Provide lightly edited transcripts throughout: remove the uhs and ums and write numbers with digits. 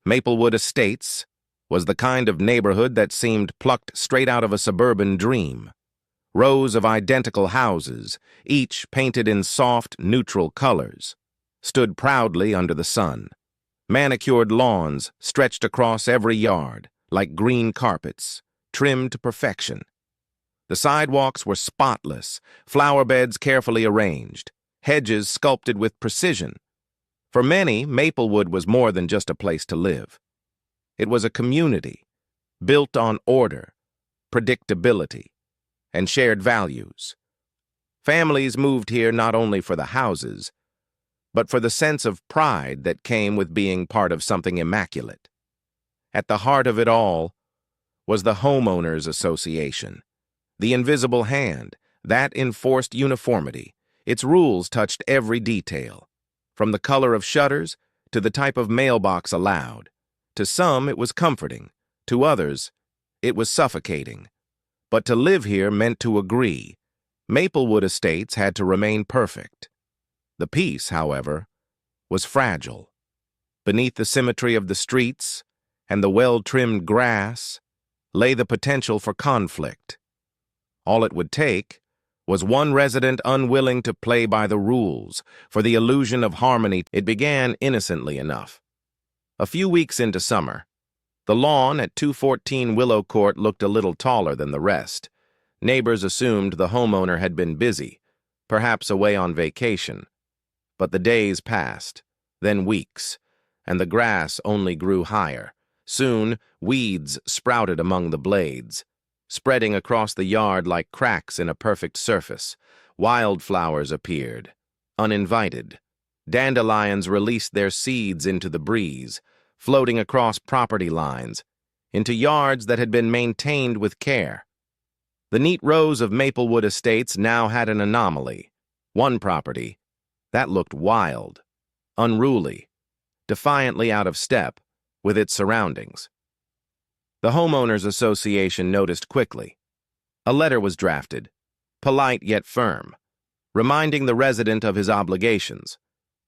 Maplewood Estates was the kind of neighborhood that seemed plucked straight out of a suburban dream. Rows of identical houses, each painted in soft, neutral colors, stood proudly under the sun. Manicured lawns stretched across every yard, like green carpets, trimmed to perfection. The sidewalks were spotless, flower beds carefully arranged, hedges sculpted with precision. For many, Maplewood was more than just a place to live. It was a community, built on order, predictability, and shared values. Families moved here not only for the houses, but for the sense of pride that came with being part of something immaculate. At the heart of it all was the Homeowners Association, the invisible hand that enforced uniformity. Its rules touched every detail, from the color of shutters to the type of mailbox allowed. To some, it was comforting. To others, it was suffocating. But to live here meant to agree. Maplewood Estates had to remain perfect. The peace, however, was fragile. Beneath the symmetry of the streets and the well-trimmed grass lay the potential for conflict. All it would take was one resident unwilling to play by the rules. For the illusion of harmony, it began innocently enough. A few weeks into summer, the lawn at 214 Willow Court looked a little taller than the rest. Neighbors assumed the homeowner had been busy, perhaps away on vacation. But the days passed, then weeks, and the grass only grew higher. Soon, weeds sprouted among the blades, spreading across the yard like cracks in a perfect surface. Wildflowers appeared, uninvited. Dandelions released their seeds into the breeze, floating across property lines, into yards that had been maintained with care. The neat rows of Maplewood Estates now had an anomaly. One property that looked wild, unruly, defiantly out of step with its surroundings. The Homeowners Association noticed quickly. A letter was drafted, polite yet firm, reminding the resident of his obligations.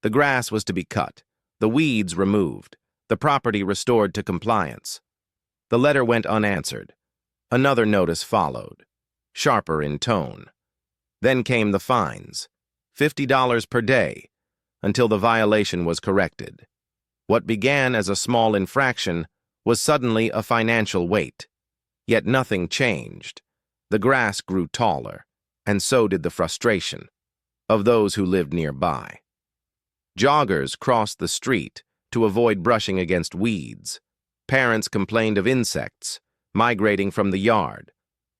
The grass was to be cut, the weeds removed, the property restored to compliance. The letter went unanswered. Another notice followed, sharper in tone. Then came the fines, $50 per day, until the violation was corrected. What began as a small infraction was suddenly a financial weight. Yet nothing changed. The grass grew taller, and so did the frustration of those who lived nearby. Joggers crossed the street to avoid brushing against weeds. Parents complained of insects migrating from the yard.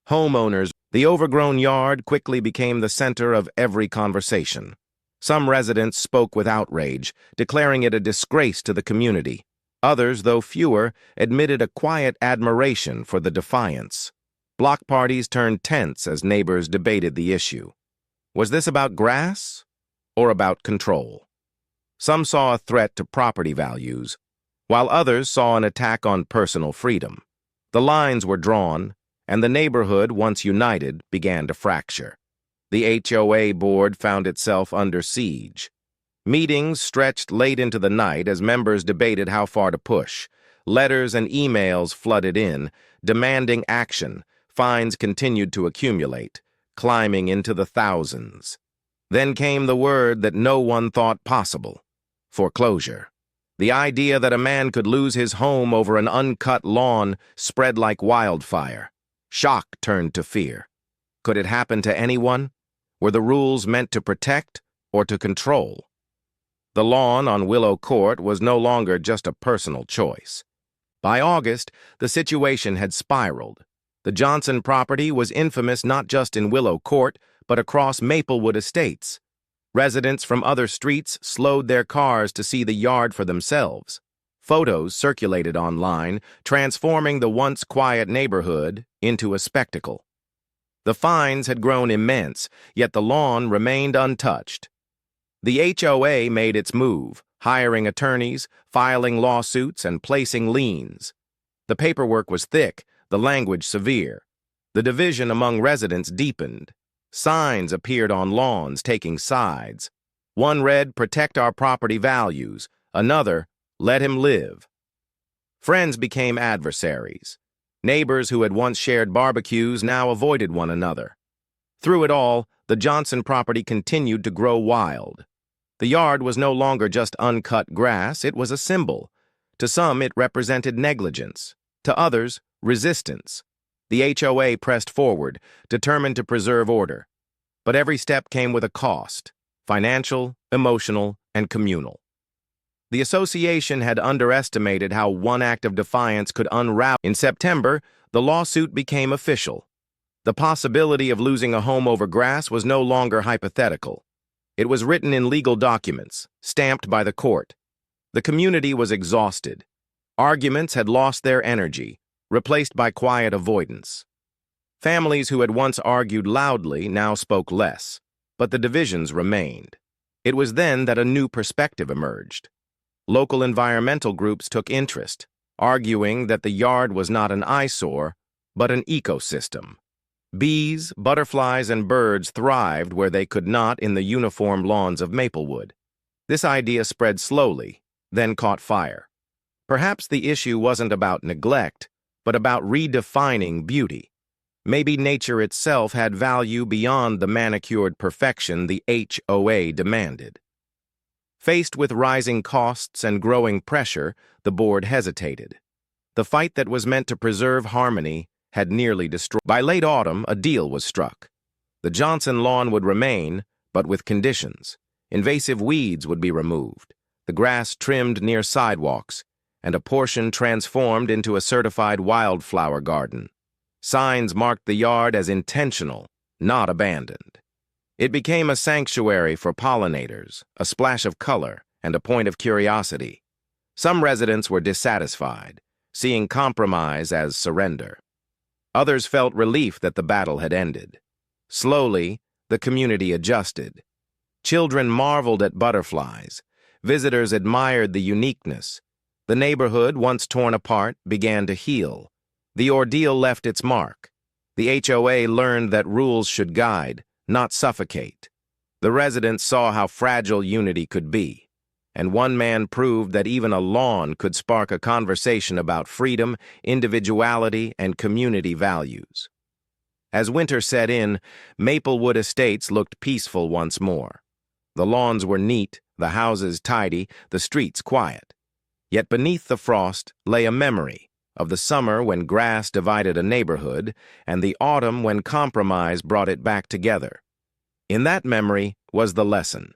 The overgrown yard quickly became the center of every conversation. Some residents spoke with outrage, declaring it a disgrace to the community. Others, though fewer, admitted a quiet admiration for the defiance. Block parties turned tense as neighbors debated the issue. Was this about grass or about control? Some saw a threat to property values, while others saw an attack on personal freedom. The lines were drawn, and the neighborhood, once united, began to fracture. The HOA board found itself under siege. Meetings stretched late into the night as members debated how far to push. Letters and emails flooded in, demanding action. Fines continued to accumulate, climbing into the thousands. Then came the word that no one thought possible: foreclosure. The idea that a man could lose his home over an uncut lawn spread like wildfire. Shock turned to fear. Could it happen to anyone? Were the rules meant to protect or to control? The lawn on Willow Court was no longer just a personal choice. By August, the situation had spiraled. The Johnson property was infamous not just in Willow Court, but across Maplewood Estates. Residents from other streets slowed their cars to see the yard for themselves. Photos circulated online, transforming the once quiet neighborhood into a spectacle. The fines had grown immense, yet the lawn remained untouched. The HOA made its move, hiring attorneys, filing lawsuits, and placing liens. The paperwork was thick, the language severe. The division among residents deepened. Signs appeared on lawns taking sides. One read, "Protect our property values." Another, "Let him live." Friends became adversaries. Neighbors who had once shared barbecues now avoided one another. Through it all, the Johnson property continued to grow wild. The yard was no longer just uncut grass, it was a symbol. To some, it represented negligence. To others, resistance. The HOA pressed forward, determined to preserve order. But every step came with a cost: financial, emotional, and communal. The association had underestimated how one act of defiance could unravel. In September, the lawsuit became official. The possibility of losing a home over grass was no longer hypothetical. It was written in legal documents, stamped by the court. The community was exhausted. Arguments had lost their energy, replaced by quiet avoidance. Families who had once argued loudly now spoke less, but the divisions remained. It was then that a new perspective emerged. Local environmental groups took interest, arguing that the yard was not an eyesore, but an ecosystem. Bees, butterflies, and birds thrived where they could not in the uniform lawns of Maplewood. This idea spread slowly, then caught fire. Perhaps the issue wasn't about neglect, but about redefining beauty. Maybe nature itself had value beyond the manicured perfection the HOA demanded. Faced with rising costs and growing pressure, the board hesitated. The fight that was meant to preserve harmony had nearly destroyed. By late autumn, a deal was struck. The Johnson lawn would remain, but with conditions. Invasive weeds would be removed, the grass trimmed near sidewalks, and a portion transformed into a certified wildflower garden. Signs marked the yard as intentional, not abandoned. It became a sanctuary for pollinators, a splash of color, and a point of curiosity. Some residents were dissatisfied, seeing compromise as surrender. Others felt relief that the battle had ended. Slowly, the community adjusted. Children marveled at butterflies. Visitors admired the uniqueness. The neighborhood, once torn apart, began to heal. The ordeal left its mark. The HOA learned that rules should guide, not suffocate. The residents saw how fragile unity could be, and one man proved that even a lawn could spark a conversation about freedom, individuality, and community values. As winter set in, Maplewood Estates looked peaceful once more. The lawns were neat, the houses tidy, the streets quiet. Yet beneath the frost lay a memory of the summer when grass divided a neighborhood and the autumn when compromise brought it back together. In that memory was the lesson.